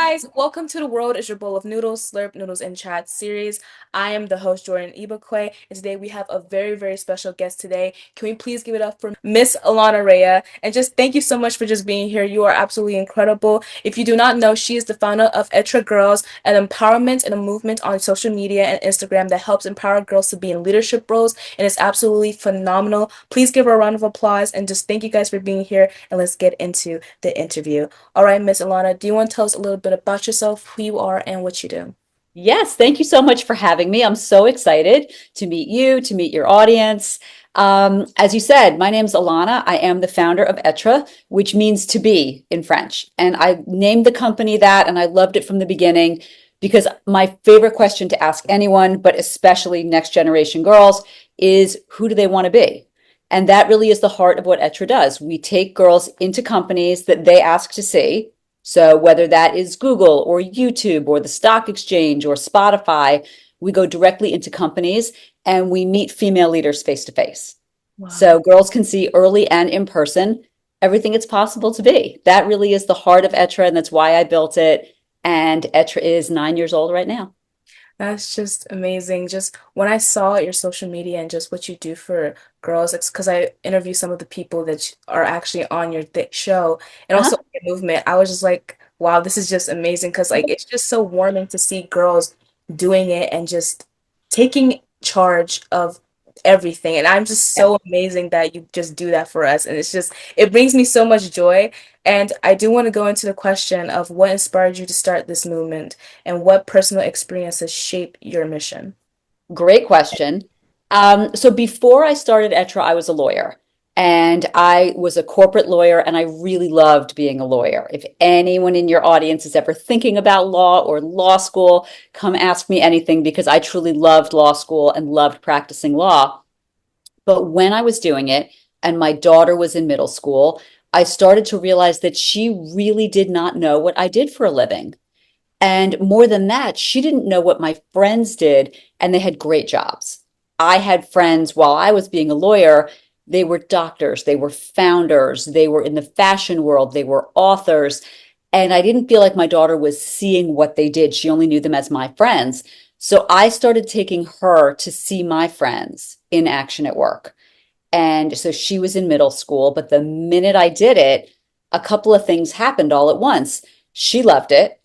guys, welcome to The World is Your Bowl of Noodles, Slurp Noodles and Chat series. I am the host Jordan Ibakwe, and today we have a very special guest today. Can we please give it up for Miss Alana Rhea? And just thank you so much for just being here. You are absolutely incredible. If you do not know, she is the founder of Etre Girls, an empowerment and a movement on social media and Instagram that helps empower girls to be in leadership roles, and it's absolutely phenomenal. Please give her a round of applause and just thank you guys for being here, and let's get into the interview. All right, Miss Alana, do you want to tell us a little bit about yourself, who you are, and what you do? Yes, thank you so much for having me. I'm so excited to meet you, to meet your audience. As you said, my name's Alana. I am the founder of Etre, which means to be in French. And I named the company that, and I loved it from the beginning because my favorite question to ask anyone, but especially next generation girls, is who do they want to be? And that really is the heart of what Etre does. We take girls into companies that they ask to see. So whether that is Google or YouTube or the stock exchange or Spotify, we go directly into companies and we meet female leaders face to face. Wow. So girls can see early and in person everything it's possible to be. That really is the heart of Etre, and that's why I built it. And Etre is 9 years old right now. That's just amazing. Just when I saw your social media and just what you do for girls, it's because I interview some of the people that are actually on your th show and Uh-huh. also your movement. I was just like, wow, this is just amazing because like it's just so warming to see girls doing it and just taking charge of everything. And I'm just Yeah. so amazing that you just do that for us. And it's just it brings me so much joy. And I do want to go into the question of what inspired you to start this movement and what personal experiences shape your mission? Great question. So before I started Etra, I was a lawyer and I was a corporate lawyer and I really loved being a lawyer. If anyone in your audience is ever thinking about law or law school, come ask me anything because I truly loved law school and loved practicing law. But when I was doing it and my daughter was in middle school, I started to realize that she really did not know what I did for a living. And more than that, she didn't know what my friends did, and they had great jobs. I had friends while I was being a lawyer, they were doctors, they were founders, they were in the fashion world, they were authors. And I didn't feel like my daughter was seeing what they did. She only knew them as my friends. So I started taking her to see my friends in action at work. And so she was in middle school, but the minute I did it, a couple of things happened all at once. She loved it,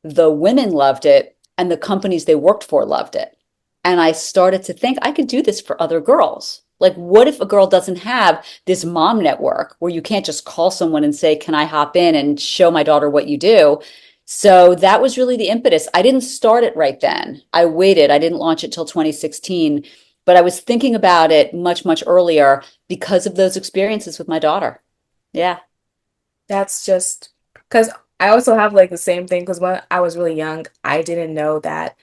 the women loved it, and the companies they worked for loved it. And I started to think I could do this for other girls. Like, what if a girl doesn't have this mom network where you can't just call someone and say, can I hop in and show my daughter what you do? So that was really the impetus. I didn't start it right then. I waited. I didn't launch it till 2016, but I was thinking about it much earlier because of those experiences with my daughter. Yeah. That's just because I also have like the same thing because when I was really young, I didn't know that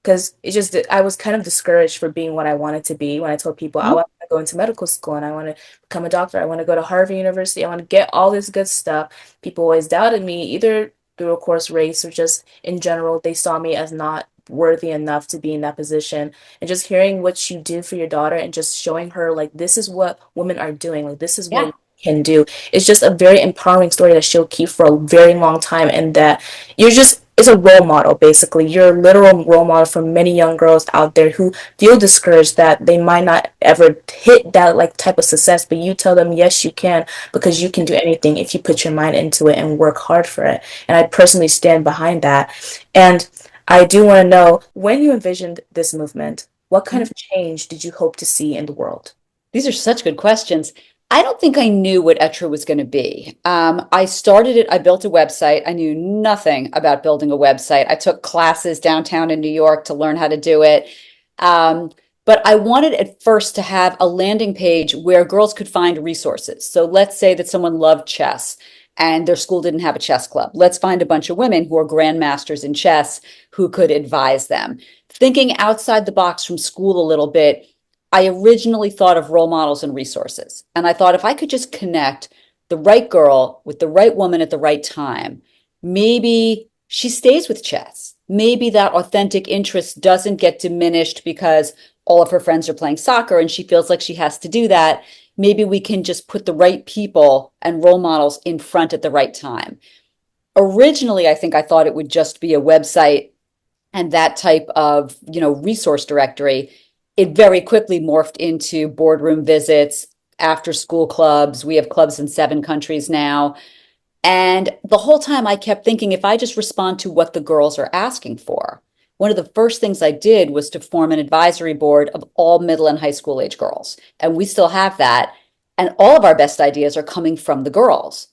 because it just I was kind of discouraged for being what I wanted to be when I told people I Mhm. want to go into medical school and I want to become a doctor. I want to go to Harvard University. I want to get all this good stuff. People always doubted me, either through, of course, race or just in general. They saw me as not worthy enough to be in that position. And just hearing what you do for your daughter and just showing her like this is what women are doing, like this is what Yeah. we can do. It's just a very empowering story that she'll keep for a very long time, and that you're just is a role model basically. You're a literal role model for many young girls out there who feel discouraged that they might not ever hit that like type of success, but you tell them yes you can because you can do anything if you put your mind into it and work hard for it. And I personally stand behind that. And I do want to know, when you envisioned this movement, what kind of change did you hope to see in the world? These are such good questions. I don't think I knew what Etra was going to be. I started it, I built a website. I knew nothing about building a website. I took classes downtown in New York to learn how to do it. Um, but I wanted at first to have a landing page where girls could find resources. So let's say that someone loved chess and their school didn't have a chess club. Let's find a bunch of women who are grandmasters in chess who could advise them. Thinking outside the box from school a little bit, I originally thought of role models and resources. And I thought if I could just connect the right girl with the right woman at the right time, maybe she stays with chess. Maybe that authentic interest doesn't get diminished because all of her friends are playing soccer and she feels like she has to do that. Maybe we can just put the right people and role models in front at the right time. Originally, I think I thought it would just be a website and that type of, resource directory. It very quickly morphed into boardroom visits, after school clubs. We have clubs in 7 countries now. And the whole time I kept thinking, if I just respond to what the girls are asking for, one of the first things I did was to form an advisory board of all middle and high school age girls. And we still have that. And all of our best ideas are coming from the girls.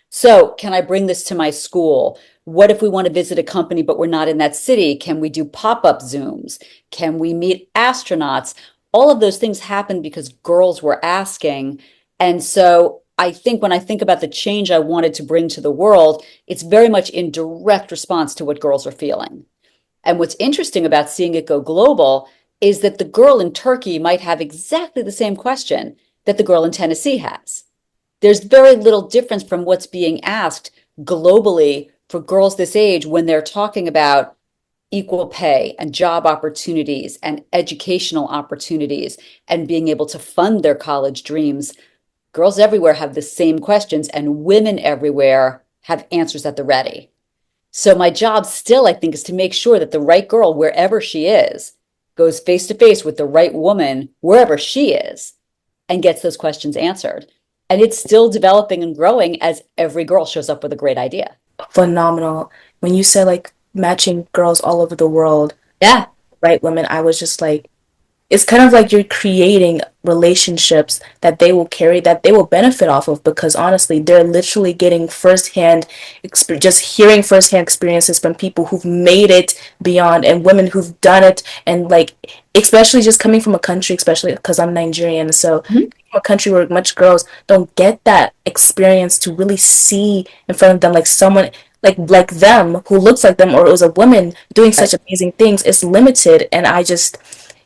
So, can I bring this to my school? What if we want to visit a company, but we're not in that city? Can we do pop up Zooms? Can we meet astronauts? All of those things happened because girls were asking. And so, I think when I think about the change I wanted to bring to the world, it's very much in direct response to what girls are feeling. And what's interesting about seeing it go global is that the girl in Turkey might have exactly the same question that the girl in Tennessee has. There's very little difference from what's being asked globally for girls this age when they're talking about equal pay and job opportunities and educational opportunities and being able to fund their college dreams. Girls everywhere have the same questions, and women everywhere have answers at the ready. So my job still, I think, is to make sure that the right girl, wherever she is, goes face to face with the right woman, wherever she is, and gets those questions answered. And it's still developing and growing as every girl shows up with a great idea. Phenomenal. When you said like matching girls all over the world, Yeah. right women, I was just like, it's kind of like you're creating relationships that they will carry, that they will benefit off of, because honestly they're literally getting firsthand just hearing firsthand experiences from people who've made it beyond, and women who've done it, and like especially just coming from a country, especially because I'm Nigerian, so Mhm. a country where much girls don't get that experience to really see in front of them like someone like them who looks like them, or it was a woman doing such Right. amazing things, is limited. And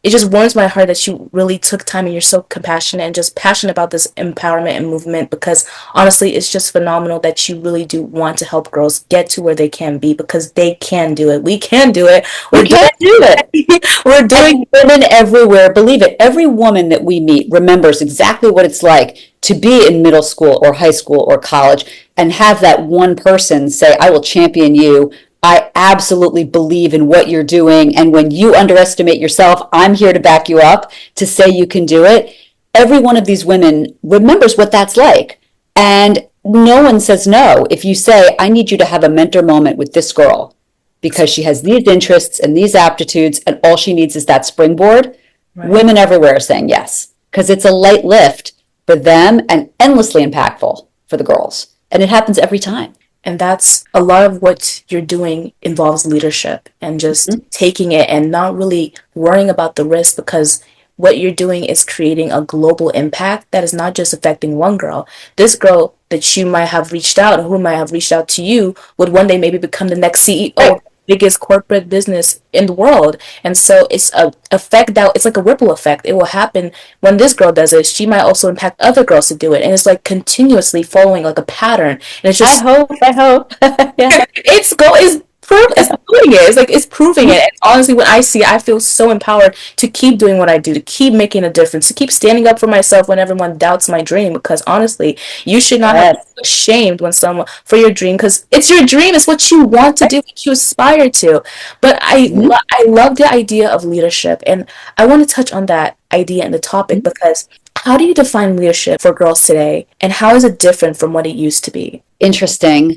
it just warms my heart that you really took time and you're so compassionate and just passionate about this empowerment and movement, because honestly it's just phenomenal that you really do want to help girls get to where they can be, because they can do it. We can do it. We We're can doing do it. it. We're doing And women everywhere believe it. Every woman that we meet remembers exactly what it's like to be in middle school or high school or college and have that one person say, I will champion you. I absolutely believe in what you're doing. And when you underestimate yourself, I'm here to back you up to say you can do it. Every one of these women remembers what that's like. And no one says no. If you say, I need you to have a mentor moment with this girl because she has these interests and these aptitudes, and all she needs is that springboard, right. women everywhere are saying yes because it's a light lift for them and endlessly impactful for the girls. And it happens every time. And that's a lot of what you're doing involves leadership and just Mhm. taking it and not really worrying about the risk, because what you're doing is creating a global impact that is not just affecting one girl. This girl that you might have reached out, or who might have reached out to you, would one day maybe become the next CEO Right. of the biggest corporate business in the world. And so it's a effect that it's like a ripple effect. It will happen when this girl does it. She might also impact other girls to do it. And it's like continuously following like a pattern. And it's I just hope, I hope. Yeah. it's doing it. It's like it's proving it. And honestly, when I see it, I feel so empowered to keep doing what I do, to keep making a difference, to keep standing up for myself when everyone doubts my dream. Because honestly, you should not have to Yes. feel ashamed when someone for your dream, because it's your dream. It's what you want to Right. do, what you aspire to. But Mhm. I love the idea of leadership, and I want to touch on that idea and the topic, because how do you define leadership for girls today, and how is it different from what it used to be? Interesting.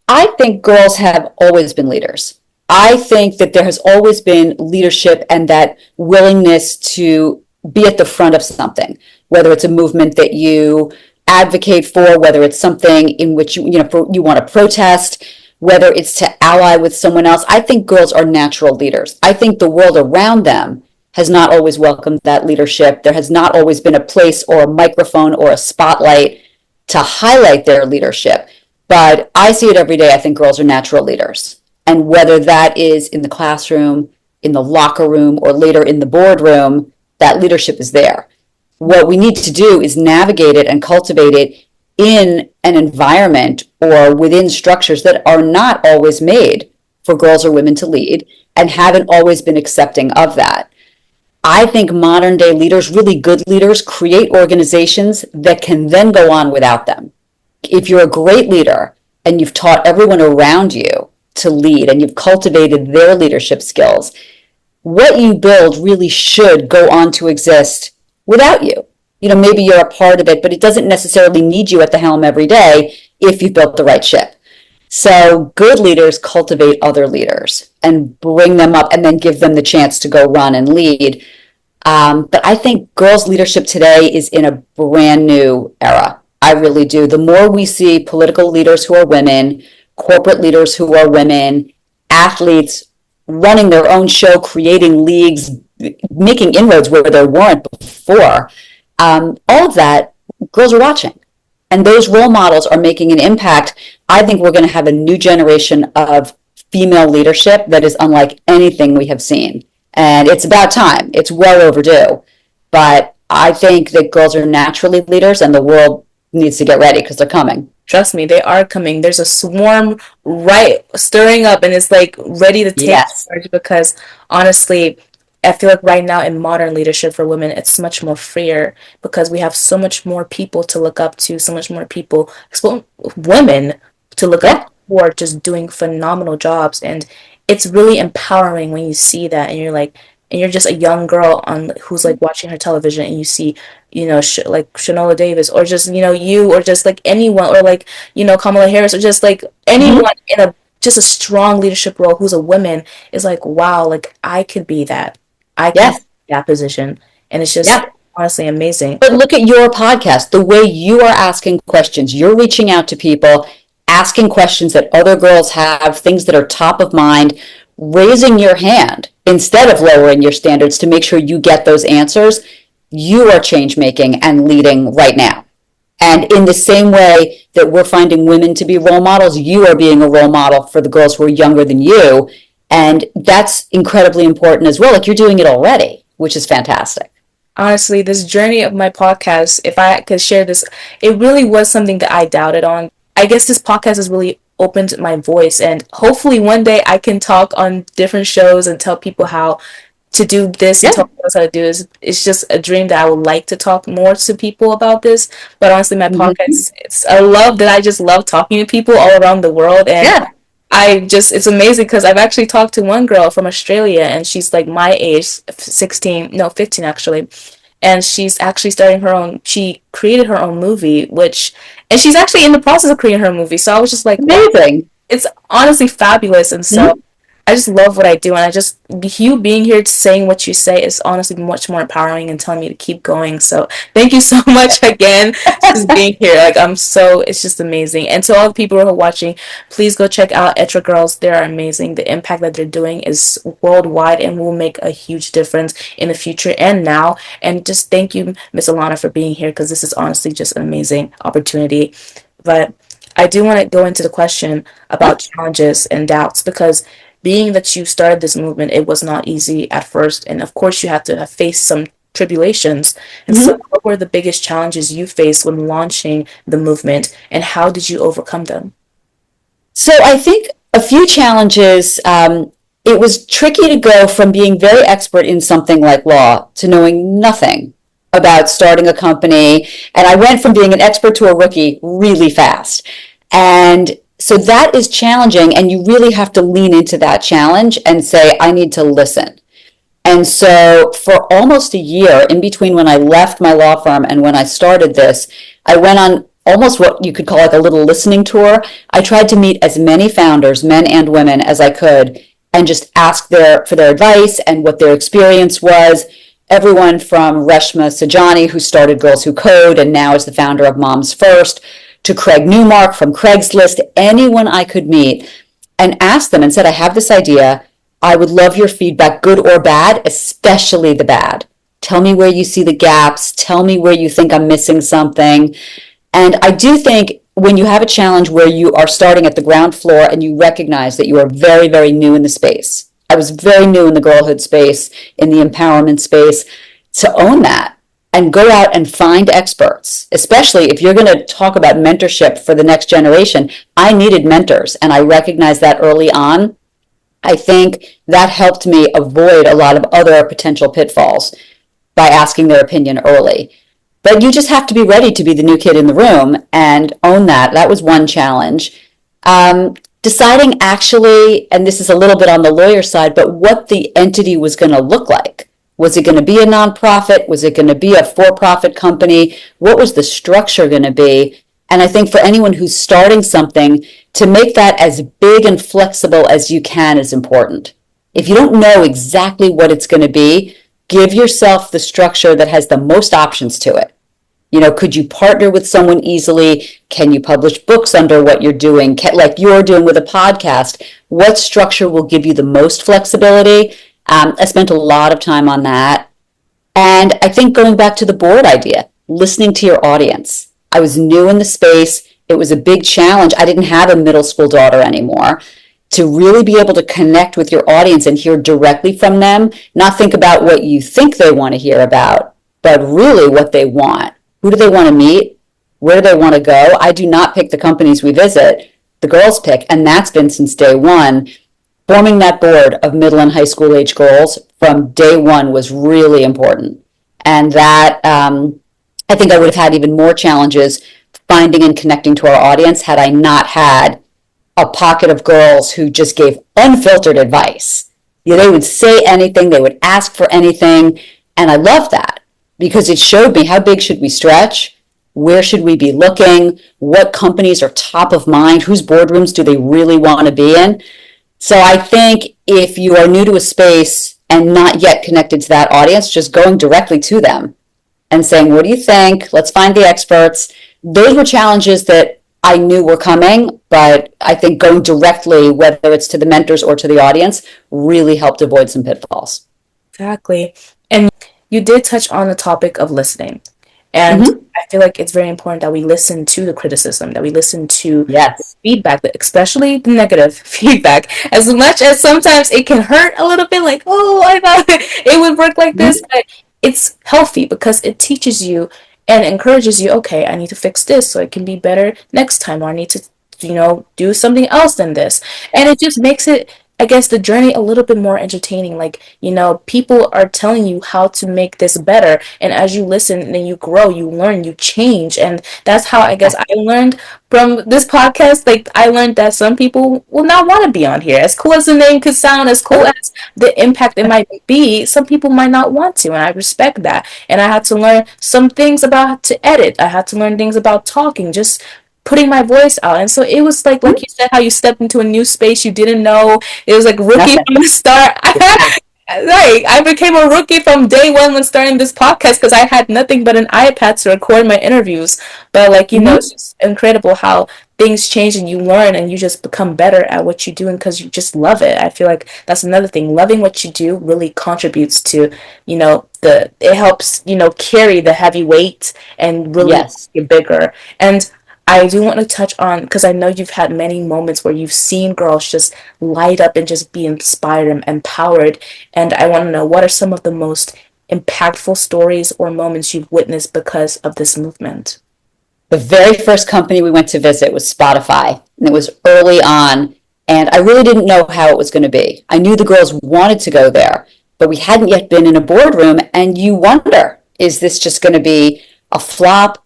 I think girls have always been leaders. I think that there has always been leadership and that willingness to be at the front of something, whether it's a movement that you advocate for, whether it's something in which you want to protest, whether it's to ally with someone else. I think girls are natural leaders. I think the world around them has not always welcomed that leadership. There has not always been a place or a microphone or a spotlight to highlight their leadership. But I see it every day. I think girls are natural leaders. And whether that is in the classroom, in the locker room, or later in the boardroom, that leadership is there. What we need to do is navigate it and cultivate it in an environment or within structures that are not always made for girls or women to lead and haven't always been accepting of that. I think modern day leaders, really good leaders, create organizations that can then go on without them. If you're a great leader and you've taught everyone around you to lead and you've cultivated their leadership skills, what you build really should go on to exist without you. Maybe you're a part of it, but it doesn't necessarily need you at the helm every day if you've built the right ship. So good leaders cultivate other leaders and bring them up and then give them the chance to go run and lead. But I think girls' leadership today is in a brand new era. I really do. The more we see political leaders who are women, corporate leaders who are women, athletes running their own show, creating leagues, making inroads where there weren't before, all of that, girls are watching. And those role models are making an impact. I think we're going to have a new generation of female leadership that is unlike anything we have seen. And it's about time. It's well overdue. But I think that girls are naturally leaders and the world needs to get ready because they're coming. Trust me, they are coming. There's a swarm right stirring up and it's like ready to take Yes. charge because honestly, I feel like right now in modern leadership for women, it's much more freer because we have so much more people to look up to, so much more people, women to look up Yeah. to who are just doing phenomenal jobs. And it's really empowering when you see that and you're like, and you're just a young girl on who's like watching her television and you see, like Shanola Davis or just, you or just like anyone or like, Kamala Harris or just like Mm-hmm. anyone in a just a strong leadership role who's a woman is like, wow, like I could be that. I can Yes. be that position. And it's just Yep. honestly amazing. But look at your podcast, the way you are asking questions. You're reaching out to people, asking questions that other girls have, things that are top of mind, raising your hand instead of lowering your standards to make sure you get those answers. You are change making and leading right now. And in the same way that we're finding women to be role models, you are being a role model for the girls who are younger than you. And that's incredibly important as well. Like you're doing it already, which is fantastic. Honestly, this journey of my podcast, if I could share this, it really was something that I doubted on. I guess this podcast has really opened my voice, and hopefully one day I can talk on different shows and tell people how to do this and Yeah. tell people how to do this. It's just a dream that I would like to talk more to people about this. But honestly, my Mm-hmm. podcast, it's a love that I just love talking to people all around the world, and Yeah. it's amazing because I've actually talked to one girl from Australia and she's like my age, 16, no, 15 actually. And she's actually she created her own movie, and she's actually in the process of creating her movie. So I was just like, wow, Amazing. it's honestly fabulous. And so Mhm. I just love what I do. And you being here saying what you say is honestly much more empowering and telling me to keep going. So thank you so much again just being here. It's just amazing. And to all the people who are watching, please go check out Etre Girls. They're amazing. The impact that they're doing is worldwide and will make a huge difference in the future and now. And just thank you, Miss Alana, for being here because this is honestly just an amazing opportunity. But I do want to go into the question about challenges and doubts because being that you started this movement, it was not easy at first. And of course, you had to have faced some tribulations. And so, Mhm. what were the biggest challenges you faced when launching the movement, and how did you overcome them? So I think a few challenges. It was tricky to go from being very expert in something like law to knowing nothing about starting a company. And I went from being an expert to a rookie really fast. And so that is challenging. And you really have to lean into that challenge and say, I need to listen. And so for almost a year, in between when I left my law firm and when I started this, I went on almost what you could call like a little listening tour. I tried to meet as many founders, men and women, as I could and just ask for their advice and what their experience was. Everyone from Reshma Sajani, who started Girls Who Code and now is the founder of Moms First, to Craig Newmark from Craigslist, anyone I could meet and asked them and said, I have this idea. I would love your feedback, good or bad, especially the bad. Tell me where you see the gaps. Tell me where you think I'm missing something. And I do think when you have a challenge where you are starting at the ground floor and you recognize that you are very, very new in the space. I was very new in the girlhood space, in the empowerment space, to own that and go out and find experts, especially if you're going to talk about mentorship for the next generation. I needed mentors, and I recognized that early on. I think that helped me avoid a lot of other potential pitfalls by asking their opinion early. But you just have to be ready to be the new kid in the room and own that. That was one challenge. Deciding actually, and this is a little bit on the lawyer side, but what the entity was going to look like. Was it going to be a nonprofit? Was it going to be a for-profit company? What was the structure going to be? And I think for anyone who's starting something, to make that as big and flexible as you can is important. If you don't know exactly what it's going to be, give yourself the structure that has the most options to it. Could you partner with someone easily? Can you publish books under what you're doing? Like you're doing with a podcast, what structure will give you the most flexibility? I spent a lot of time on that. And I think going back to the board idea, listening to your audience. I was new in the space. It was a big challenge. I didn't have a middle school daughter anymore. To really be able to connect with your audience and hear directly from them, not think about what you think they want to hear about, but really what they want. Who do they want to meet? Where do they want to go? I do not pick the companies we visit. The girls pick, and that's been since day one. Forming that board of middle and high school age girls from day one was really important. And that, I think I would have had even more challenges finding and connecting to our audience had I not had a pocket of girls who just gave unfiltered advice. They would say anything, they would ask for anything, and I love that because it showed me how big should we stretch, where should we be looking, what companies are top of mind, whose boardrooms do they really want to be in. So I think if you are new to a space and not yet connected to that audience, just going directly to them and saying, what do you think? Let's find the experts. Those were challenges that I knew were coming, but I think going directly, whether it's to the mentors or to the audience, really helped avoid some pitfalls. Exactly. And you did touch on the topic of listening. And Mm-hmm. I feel like it's very important that we listen to the criticism, that we listen to Yes. feedback, especially the negative feedback. As much as sometimes it can hurt a little bit, like, oh, I thought it would work like Mm-hmm. this, but it's healthy because it teaches you and encourages you, okay, I need to fix this so it can be better next time, or I need to, do something else than this. And it just makes it, I guess, the journey a little bit more entertaining. Like, people are telling you how to make this better. And as you listen, then you grow, you learn, you change. And that's how I guess I learned from this podcast. Like, I learned that some people will not want to be on here. As cool as the name could sound, as cool as the impact it might be, some people might not want to. And I respect that. And I had to learn some things about how to edit. I had to learn things about talking, just putting my voice out. And so it was like you said, how you stepped into a new space you didn't know. It was like rookie Nothing. from the start. Yeah. Right, I became a rookie from day one when starting this podcast because I had nothing but an iPad to record my interviews. But it's Mm-hmm. just incredible how things change and you learn and you just become better at what you do, and because you just love it. I feel like that's another thing. Loving what you do really contributes to, the it helps, carry the heavy weight and really Yes. get bigger. And I do want to touch on, because I know you've had many moments where you've seen girls just light up and just be inspired and empowered. And I want to know, what are some of the most impactful stories or moments you've witnessed because of this movement? The very first company we went to visit was Spotify, and it was early on, and I really didn't know how it was going to be. I knew the girls wanted to go there, but we hadn't yet been in a boardroom, and you wonder, is this just going to be a flop?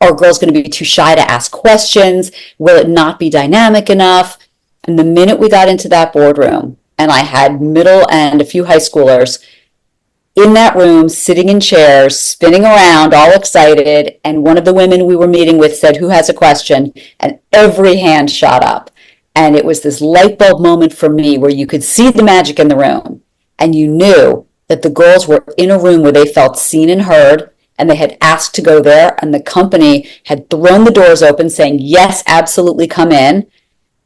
Are girls going to be too shy to ask questions? Will it not be dynamic enough? And the minute we got into that boardroom, and I had middle and a few high schoolers in that room, sitting in chairs, spinning around, all excited. And one of the women we were meeting with said, who has a question? And every hand shot up. And it was this light bulb moment for me where you could see the magic in the room. And you knew that the girls were in a room where they felt seen and heard. And they had asked to go there. And the company had thrown the doors open saying, yes, absolutely come in.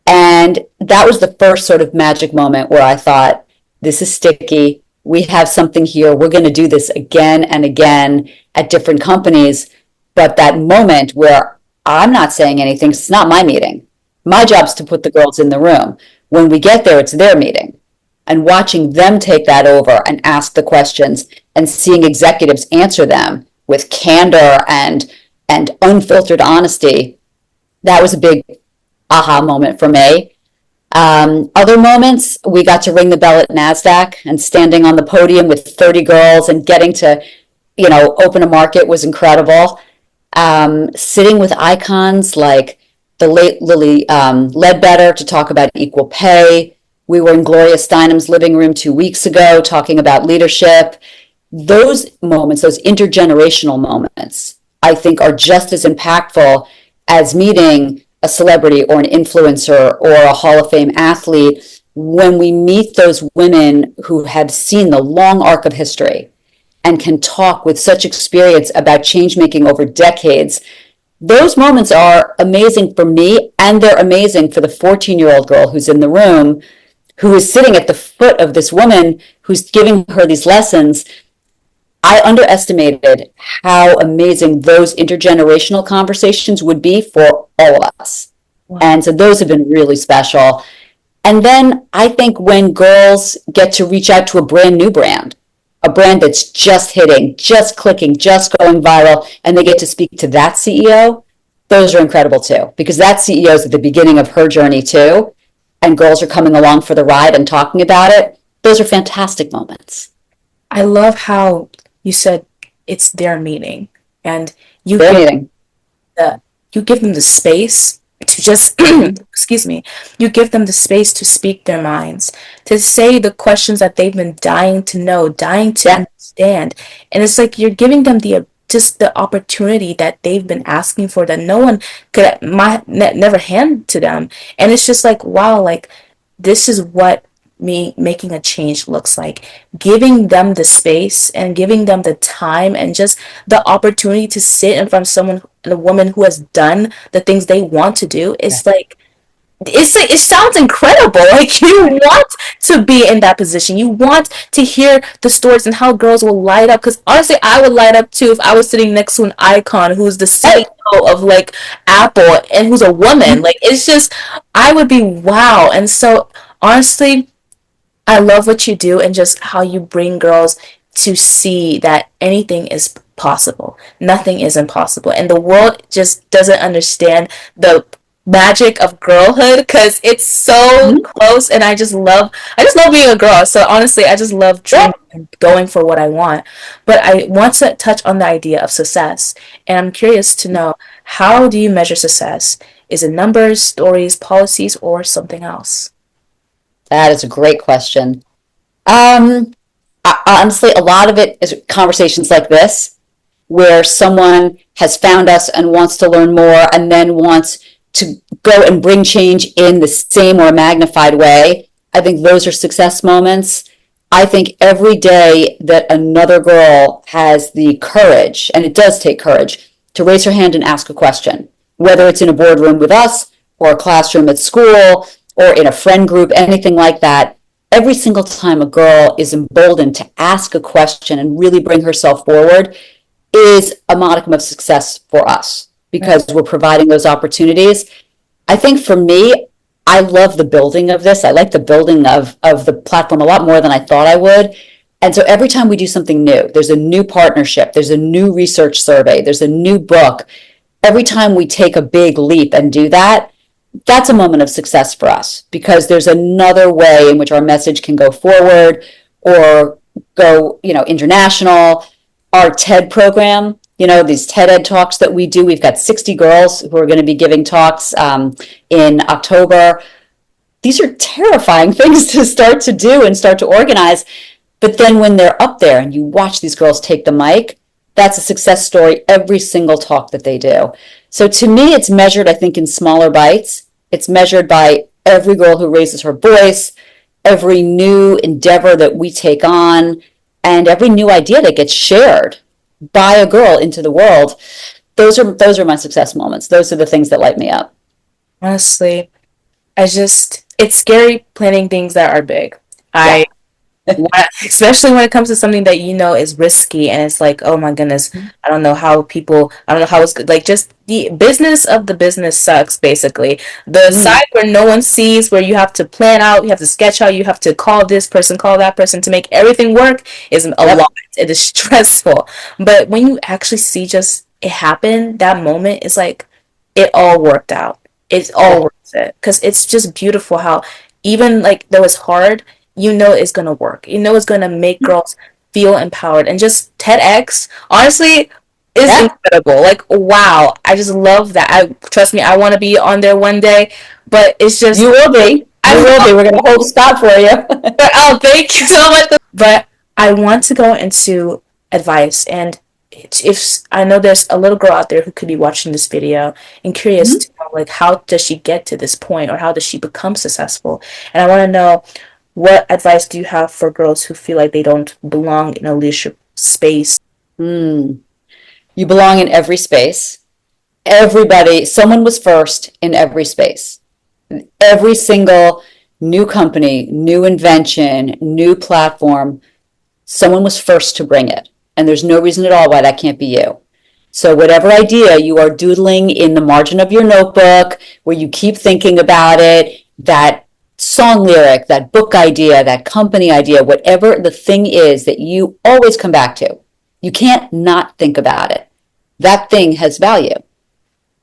And that was the first sort of magic moment where I thought, this is sticky. We have something here. We're going to do this again and again at different companies. But that moment where I'm not saying anything, it's not my meeting. My job's to put the girls in the room. When we get there, it's their meeting. And watching them take that over and ask the questions and seeing executives answer them with candor and unfiltered honesty, that was a big aha moment for me. Other moments, we got to ring the bell at NASDAQ, and standing on the podium with 30 girls and getting to, open a market was incredible. Sitting with icons like the late Lily Ledbetter to talk about equal pay. We were in Gloria Steinem's living room 2 weeks ago talking about leadership. Those moments, those intergenerational moments, I think are just as impactful as meeting a celebrity or an influencer or a Hall of Fame athlete when we meet those women who have seen the long arc of history and can talk with such experience about change making over decades. Those moments are amazing for me, and they're amazing for the 14-year-old girl who's in the room, who is sitting at the foot of this woman who's giving her these lessons. I underestimated how amazing those intergenerational conversations would be for all of us. Wow. And so those have been really special. And then I think when girls get to reach out to a brand new brand, a brand that's just hitting, just clicking, just going viral, and they get to speak to that CEO, those are incredible too, because that CEO is at the beginning of her journey too, and girls are coming along for the ride and talking about it. Those are fantastic moments. I love how you said it's their meeting and you They're give meeting. the you give them the space to just Mm-hmm. excuse me, you give them the space to speak their minds, to say the questions that they've been dying to know, dying to Yeah. understand. And it's like you're giving them the just the opportunity that they've been asking for, that no one could never hand to them. And it's just like, wow, like this is what me making a change looks like, giving them the space and giving them the time and just the opportunity to sit in front of someone, a woman who has done the things they want to do. Yeah. It's like it sounds incredible. Like you want to be in that position. You want to hear the stories and how girls will light up. Because honestly, I would light up too if I was sitting next to an icon who's the Right. CEO of like Apple and who's a woman. Like it's just, I would be wow. And so honestly, I love what you do and just how you bring girls to see that anything is possible. Nothing is impossible. And the world just doesn't understand the magic of girlhood because it's so Mm-hmm. close, and I just love being a girl. So honestly, I just love Yeah. dreaming and going for what I want. But I want to touch on the idea of success. And I'm curious to know, how do you measure success? Is it numbers, stories, policies, or something else? That is a great question. Um, Honestly, a lot of it is conversations like this, where someone has found us and wants to learn more and then wants to go and bring change in the same or magnified way. I think those are success moments. I think every day that another girl has the courage, and it does take courage, to raise her hand and ask a question, whether it's in a boardroom with us or a classroom at school or in a friend group, anything like that. Every single time a girl is emboldened to ask a question and really bring herself forward is a modicum of success for us because we're providing those opportunities. I think for me, I love the building of this. I like the building of the platform a lot more than I thought I would. And so every time we do something new, there's a new partnership, there's a new research survey, there's a new book. Every time we take a big leap and do that, that's a moment of success for us because there's another way in which our message can go forward or go, international. Our TED program, these TED Ed talks that we do, we've got 60 girls who are going to be giving talks in October. These are terrifying things to start to do and start to organize. But then when they're up there and you watch these girls take the mic, that's a success story every single talk that they do. So to me, it's measured, I think, in smaller bites. It's measured by every girl who raises her voice, every new endeavor that we take on, and every new idea that gets shared by a girl into the world. Those are my success moments. Those are the things that light me up. Honestly, it's scary planning things that are big. Yeah. I especially when it comes to something that is risky, and it's like, oh my goodness, I don't know how it's good. Like, just the business of the business sucks, basically. The Mm-hmm. side where no one sees, where you have to plan out, you have to sketch out, you have to call this person, call that person to make everything work, is a Yep. lot. It is stressful. But when you actually see just it happen, that moment is like it all worked out. It's all Yeah. worth it because it's just beautiful how, even like though it's hard, it's gonna work. It's gonna make girls feel empowered. And just TEDx, honestly, is Yeah, incredible. Like, wow, I just love that. I trust me, I want to be on there one day, but it's just you will be. I You will love be. We're going to hold a spot for you. it. Oh, thank you so much. But I want to go into advice, and if I know there's a little girl out there who could be watching this video and curious to know, like, how does she get to this point, or how does she become successful? And I want to know, what advice do you have for girls who feel like they don't belong in a leadership space? Mm. You belong in every space. Everybody, someone was first in every space. Every single new company, new invention, new platform, someone was first to bring it. And there's no reason at all why that can't be you. So, whatever idea you are doodling in the margin of your notebook, where you keep thinking about it, that song lyric, that book idea, that company idea, whatever the thing is that you always come back to, you can't not think about it. That thing has value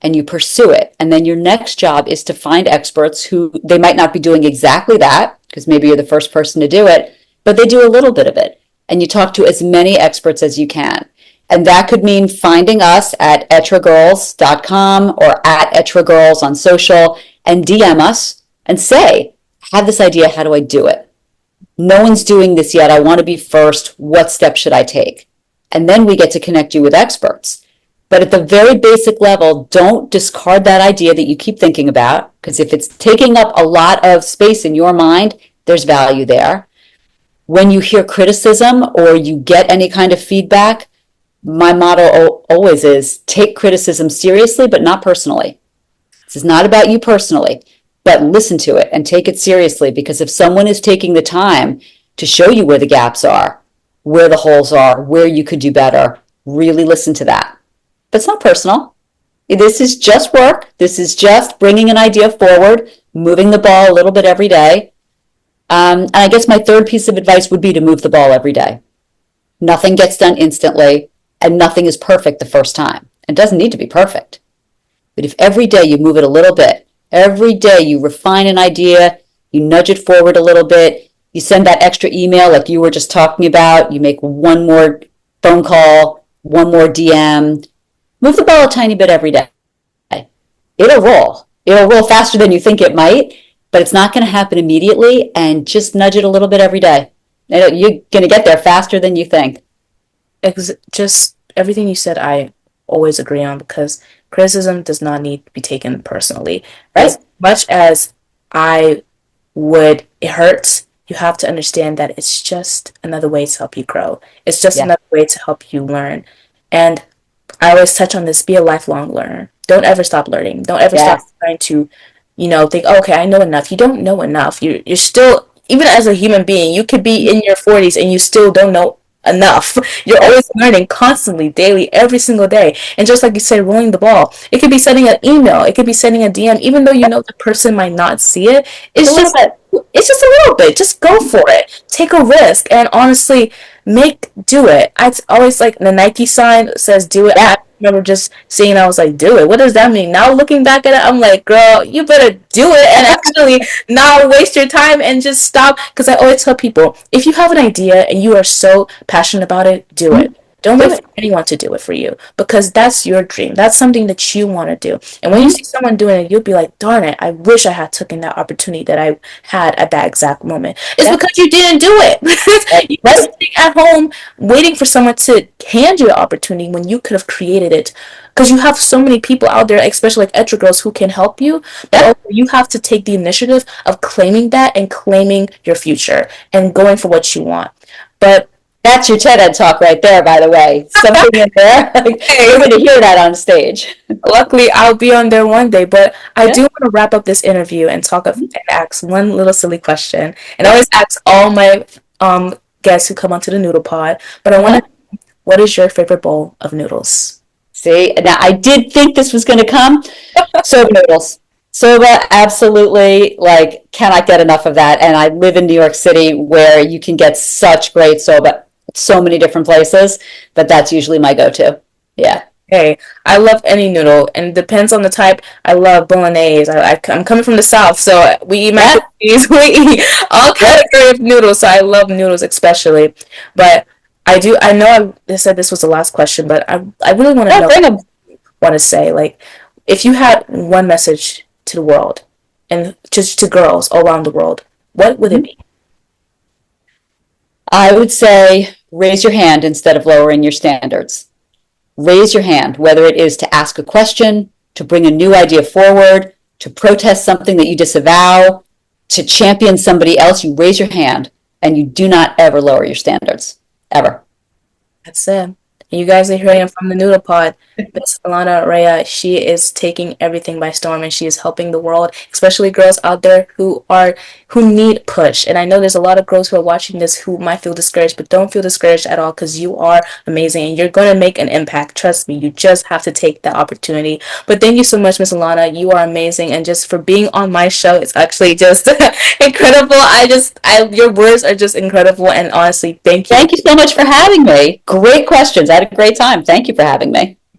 and you pursue it. And then your next job is to find experts who they might not be doing exactly that, because maybe you're the first person to do it, but they do a little bit of it. And you talk to as many experts as you can. And that could mean finding us at etregirls.com or at etregirls on social and DM us and say, I have this idea, how do I do it? No one's doing this yet. I want to be first. What steps should I take? And then we get to connect you with experts. But at the very basic level, don't discard that idea that you keep thinking about, because if it's taking up a lot of space in your mind, there's value there. When you hear criticism or you get any kind of feedback, my motto always is take criticism seriously, but not personally. This is not about you personally, but listen to it and take it seriously, because if someone is taking the time to show you where the gaps are, where the holes are, where you could do better, really listen to that. But it's not personal. This is just work. This is just bringing an idea forward, moving the ball a little bit every day. And I guess my third piece of advice would be to move the ball every day. Nothing gets done instantly, and nothing is perfect the first time. It doesn't need to be perfect. But if every day you move it a little bit, every day you refine an idea, you nudge it forward a little bit, you send that extra email like you were just talking about, you make one more phone call, one more DM, move the ball a tiny bit every day. It'll roll. It'll roll faster than you think it might, but it's not going to happen immediately, and just nudge it a little bit every day. You're going to get there faster than you think. Just everything you said, I always agree on, because criticism does not need to be taken personally. Right? As much as I would, it hurts, you have to understand that it's just another way to help you grow. It's just Yeah. another way to help you learn. And I always touch on this, be a lifelong learner. Don't ever stop learning. Don't ever stop Yes. trying to, think, oh, okay, I know enough. You don't know enough. You're still, even as a human being, you could be in your 40s and you still don't know enough. You're always Yes. learning constantly, daily, every single day. And just like you said, rolling the ball. It could be sending an email. It could be sending a DM, even though you know the person might not see it. Just a It's little just bit. it's just a little bit. Just go for it. Take a risk, and honestly, do it. Always, like, the Nike sign says do it. Yeah. I remember just seeing it, I was like, do it. What does that mean? Now looking back at it, I'm like, girl, you better do it and actually not waste your time and just stop. Because I always tell people, if you have an idea and you are so passionate about it, do it. Don't Do wait for it. anyone to do it for you, because that's your dream. That's something that you want to do. And when you Mm-hmm. see someone doing it, you'll be like, darn it, I wish I had taken that opportunity that I had at that exact moment. It's Yeah. because you didn't do it. That's You're right. sitting at home waiting for someone to hand you the opportunity when you could have created it. Because you have so many people out there, especially like Etre girls, who can help you. But Yeah. also you have to take the initiative of claiming that and claiming your future and going for what you want. But That's your TED talk right there, by the way. Something in there. You're hey, going to hear that on stage. luckily, I'll be on there one day. But I Yeah. do want to wrap up this interview and and ask one little silly question. And I Yeah. always ask all my guests who come onto the Noodle Pod. But I want Uh-huh. to, what is your favorite bowl of noodles? See, now I did think this was going to come. Soba noodles. Soba, absolutely, like, cannot get enough of that. And I live in New York City where you can get such great soba, so many different places, but that's usually my go-to. Yeah. Hey, I love any noodle, and it depends on the type. I love bolognese. I'm coming from the south, so we eat mac and Yeah. cheese. We eat all Yep. category of noodles. So I love noodles especially. But I do. I know I said this was the last question, but I really want to Yeah, know, bring them. want to say, like, if you had one message to the world and just to girls all around the world, what would it be? I would say raise your hand instead of lowering your standards. Raise your hand, whether it is to ask a question, to bring a new idea forward, to protest something that you disavow, to champion somebody else. You raise your hand and you do not ever lower your standards. Ever. That's it. And you guys are hearing from the Noodle Pod. Miss Alana Rhea, she is taking everything by storm and she is helping the world, especially girls out there who need push. And I know there's a lot of girls who are watching this who might feel discouraged, but don't feel discouraged at all because you are amazing and you're gonna make an impact. Trust me, you just have to take that opportunity. But thank you so much, Miss Alana. You are amazing and just for being on my show, it's actually just incredible. I your words are just incredible and honestly, thank you. Thank you so much for having me. Great questions. I had a great time. Thank you for having me.